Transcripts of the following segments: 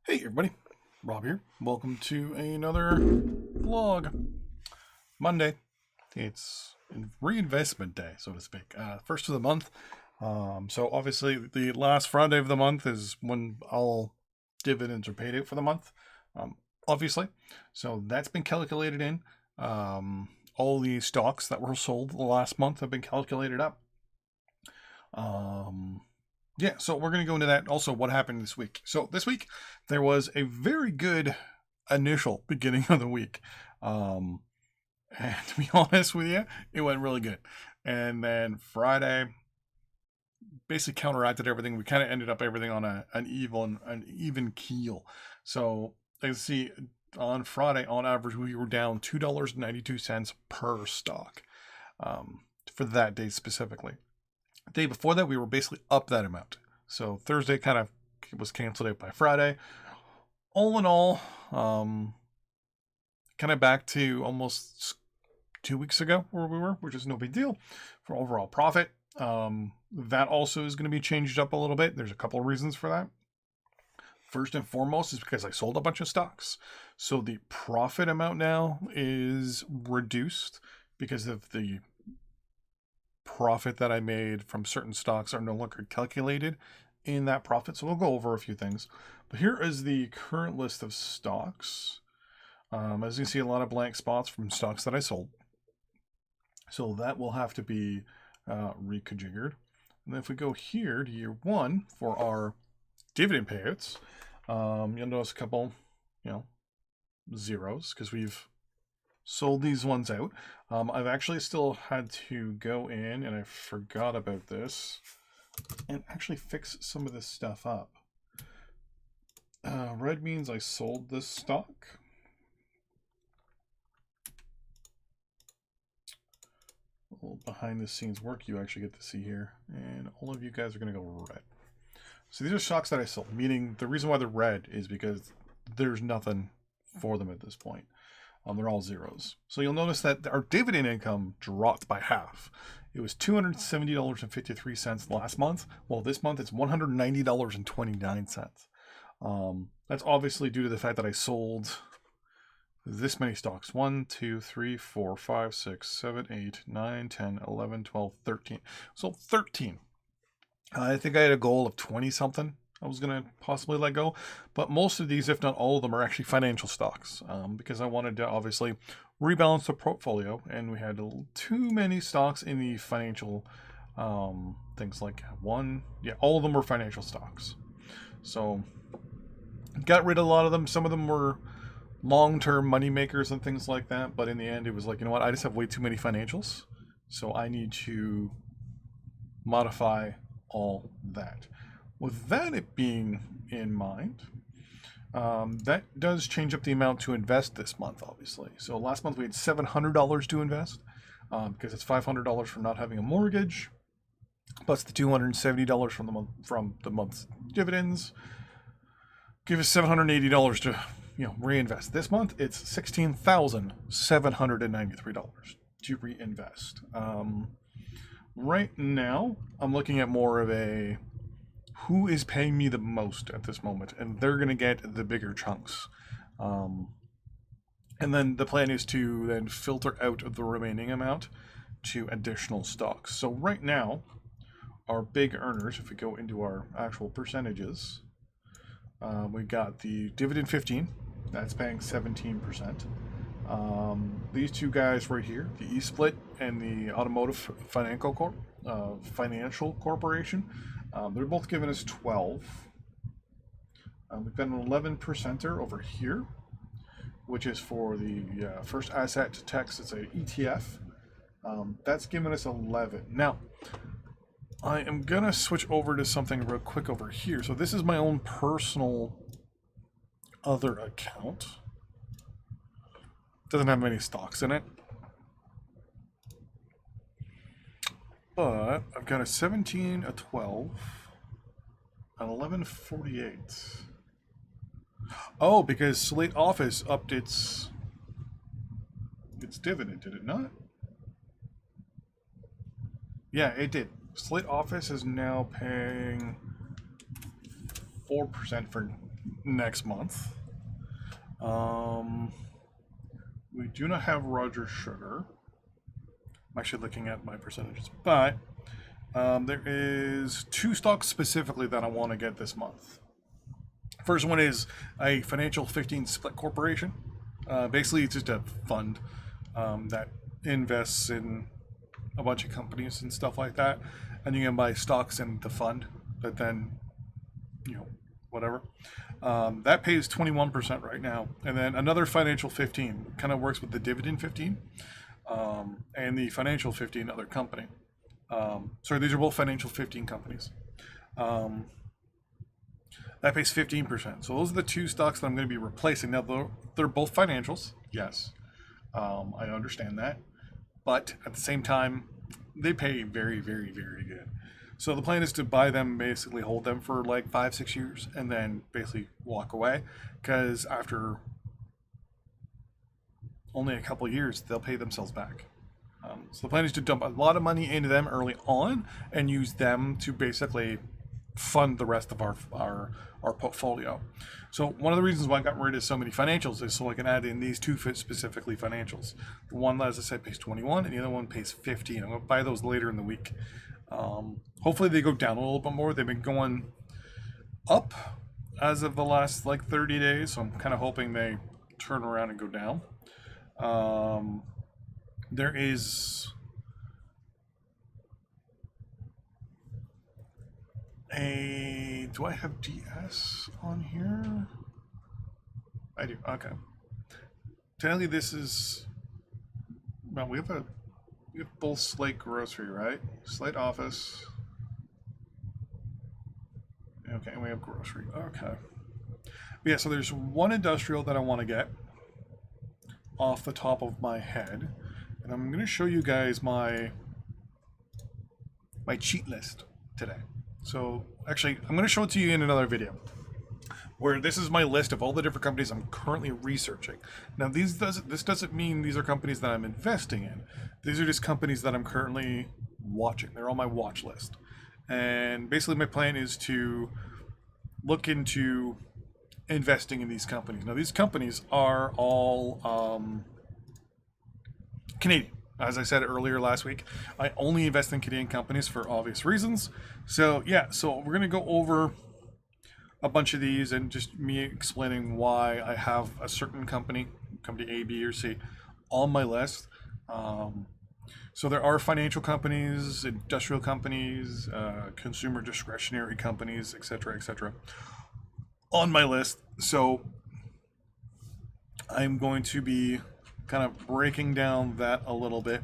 Hey everybody, Rob here. Welcome to another vlog. Monday. It's reinvestment day, so to speak. First of the month. So obviously the last Friday of the month is when all dividends are paid out for the month. Obviously. So that's been calculated in. All the stocks that were sold the last month have been calculated up. Yeah, so we're going to go into that. Also, what happened this week. So this week, there was a very good initial beginning of the week. And to be honest with you, it went really good. And then Friday basically counteracted everything. We kind of ended up everything on an even keel. So as you see, on Friday, on average, we were down $2.92 per stock for that day specifically. The day before that, we were basically up that amount. So Thursday kind of was canceled out by Friday. All in all, kind of back to almost 2 weeks ago where we were, which is no big deal for overall profit. That also is going to be changed up a little bit. There's a couple of reasons for that. First and foremost is because I sold a bunch of stocks. So the profit amount now is reduced because of the profit that I made from certain stocks are no longer calculated in that profit. So we'll go over a few things. But here is the current list of stocks. As you can see, a lot of blank spots from stocks that I sold. So that will have to be reconfigured. And then if we go here to year one for our dividend payouts, you'll notice a couple, zeros because we've sold these ones out. I've actually still had to go in, and I forgot about this, and actually fix some of this stuff up. Red means I sold this stock. A little behind the scenes work you actually get to see here, and all of you guys are going to go red. So these are stocks that I sold, meaning the reason why they're red is because there's nothing for them at this point. They're all zeros. So you'll notice that our dividend income dropped by half. It was $270.53 last month. Well, this month it's $190.29. That's obviously due to the fact that I sold this many stocks. 1, 2, 3, 4, 5, 6, 7, 8, 9, 10, 11, 12, 13. So 13. I think I had a goal of 20 something I was going to possibly let go. But most of these, if not all of them, are actually financial stocks because I wanted to obviously rebalance the portfolio. And we had too many stocks in the financial things like all of them were financial stocks. So got rid of a lot of them. Some of them were long-term money makers and things like that. But in the end, it was like, you know what? I just have way too many financials. So I need to modify all that. With that it being in mind, that does change up the amount to invest this month, obviously. So last month we had $700 to invest because it's $500 for not having a mortgage, plus the $270 from the month's dividends. Give us $780 to reinvest. This month it's $16,793 to reinvest. Right now I'm looking at more of a who is paying me the most at this moment, and they're going to get the bigger chunks. And then the plan is to then filter out of the remaining amount to additional stocks. So right now, our big earners, if we go into our actual percentages, we got the dividend 15, that's paying 17%. These two guys right here, the eSplit and the Automotive Financial Corporation, they're both giving us 12. We've got an 11 percenter over here, which is for the First Asset Text. It's a ETF. That's giving us 11. Now, I am going to switch over to something real quick over here. So this is my own personal other account. Doesn't have many stocks in it. But I've got a 17, a 12, an 1148. Oh, because Slate Office upped its dividend, did it not? Yeah, it did. Slate Office is now paying 4% for next month. We do not have Roger Sugar. I'm actually looking at my percentages, but there is 2 stocks specifically that I want to get this month. First one is a Financial 15 Split Corporation. Basically, it's just a fund that invests in a bunch of companies and stuff like that, and you can buy stocks in the fund, but then, whatever. That pays 21% right now, and then another Financial 15 kind of works with the Dividend 15, and the Financial 15 other company. Sorry, these are both Financial 15 companies. That pays 15%. So those are the 2 stocks that I'm going to be replacing. Now, they're both financials, yes. I understand that. But at the same time, they pay very, very, very good. So the plan is to buy them, basically hold them for like 5-6 years, and then basically walk away. Because after only a couple years, they'll pay themselves back. So the plan is to dump a lot of money into them early on and use them to basically fund the rest of our portfolio. So one of the reasons why I got rid of so many financials is so I can add in these 2 specifically financials. The one, as I said, pays 21, and the other one pays 15. I'm going to buy those later in the week. Hopefully they go down a little bit more. They've been going up as of the last 30 days, so I'm kind of hoping they turn around and go down. There is do I have DS on here? I do. Okay. Technically, this is. Well, we have both Slate Grocery, right? Slate Office. Okay, and we have Grocery. Okay. Yeah, so there's one industrial that I want to get off the top of my head, and I'm going to show you guys my cheat list today. So actually, I'm going to show it to you in another video, where this is my list of all the different companies I'm currently researching. Now, this doesn't mean these are companies that I'm investing in. These are just companies that I'm currently watching. They're on my watch list. And basically my plan is to look into investing in these companies. Now, these companies are all Canadian. As I said earlier last week, I only invest in Canadian companies for obvious reasons. So yeah, so we're going to go over a bunch of these and just me explaining why I have a certain company A, B, or C, on my list. So there are financial companies, industrial companies, consumer discretionary companies, etc., on my list. So I'm going to be kind of breaking down that a little bit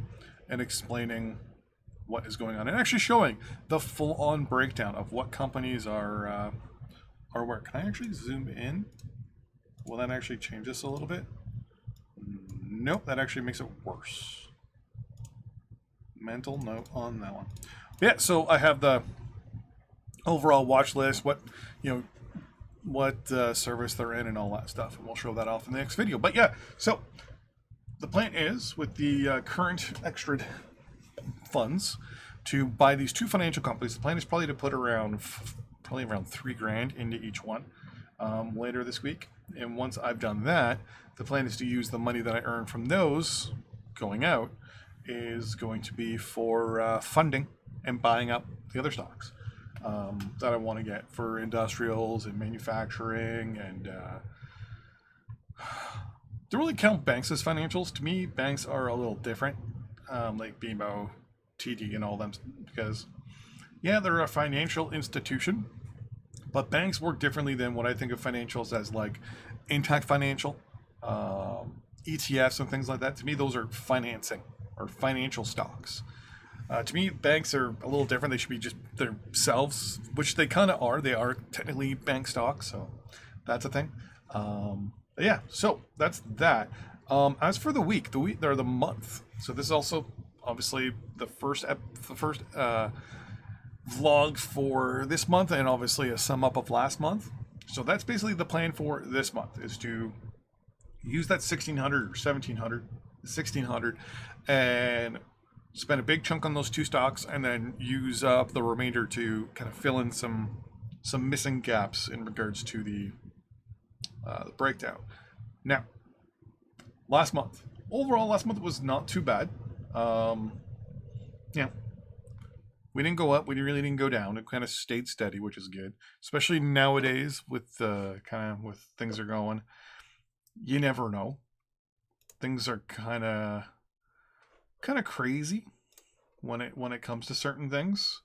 and explaining what is going on and actually showing the full-on breakdown of what companies are where. Can I actually zoom in? Will that actually change this a little bit? Nope, that actually makes it worse. Mental note on that one. Yeah, so I have the overall watch list, what service they're in and all that stuff, and we'll show that off in the next video. But yeah, so the plan is, with the current extra funds, to buy these 2 financial companies. The plan is probably to put around $3,000 into each one later this week. And once I've done that, the plan is to use the money that I earn from those going out is going to be for funding and buying up the other stocks that I want to get for industrials and manufacturing and. Don't really count banks as financials. To me, banks are a little different, like BMO, TD, and all them, because, yeah, they're a financial institution, but banks work differently than what I think of financials as, like Intact Financial, ETFs, and things like that. To me, those are financing or financial stocks. To me, banks are a little different. They should be just themselves, which they kind of are. They are technically bank stocks, so that's a thing. Yeah, so that's that. As for the week or the month. So this is also obviously the first vlog for this month, and obviously a sum up of last month. So that's basically the plan for this month, is to use that 1,600 or 1,700, 1,600, and spend a big chunk on those 2 stocks, and then use up the remainder to kind of fill in some missing gaps in regards to the the breakdown. Now, last month. Overall, last month was not too bad. Yeah, we didn't go up. We really didn't go down. It kind of stayed steady, which is good. Especially nowadays with with things are going. You never know. Things are kind of crazy when it comes to certain things,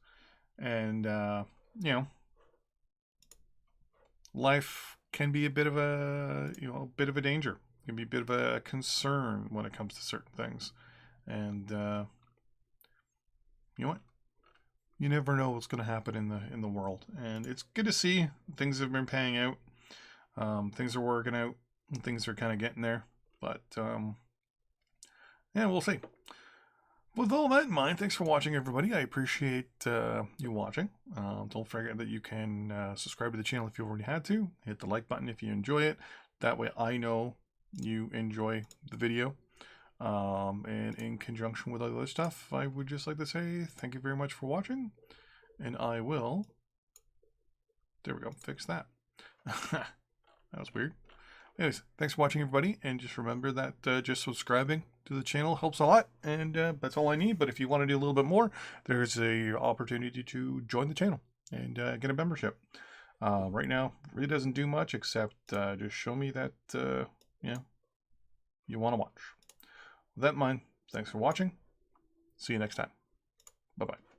and you know, life can be a bit of a bit of a danger. It can be a bit of a concern when it comes to certain things, and you know what? You never know what's going to happen in the world, and it's good to see things have been paying out. Things are working out, and things are kind of getting there, but yeah, we'll see. With all that in mind, thanks for watching, everybody. I appreciate you watching. Don't forget that you can subscribe to the channel if you already had to. Hit the like button if you enjoy it. That way I know you enjoy the video. And in conjunction with other stuff, I would just like to say thank you very much for watching. And I will... There we go. Fix that. That was weird. Anyways, thanks for watching, everybody, and just remember that just subscribing to the channel helps a lot, and that's all I need. But if you want to do a little bit more, there's a opportunity to join the channel and get a membership. Right now, really doesn't do much except just show me that you want to watch. With that in mind, thanks for watching. See you next time. Bye-bye.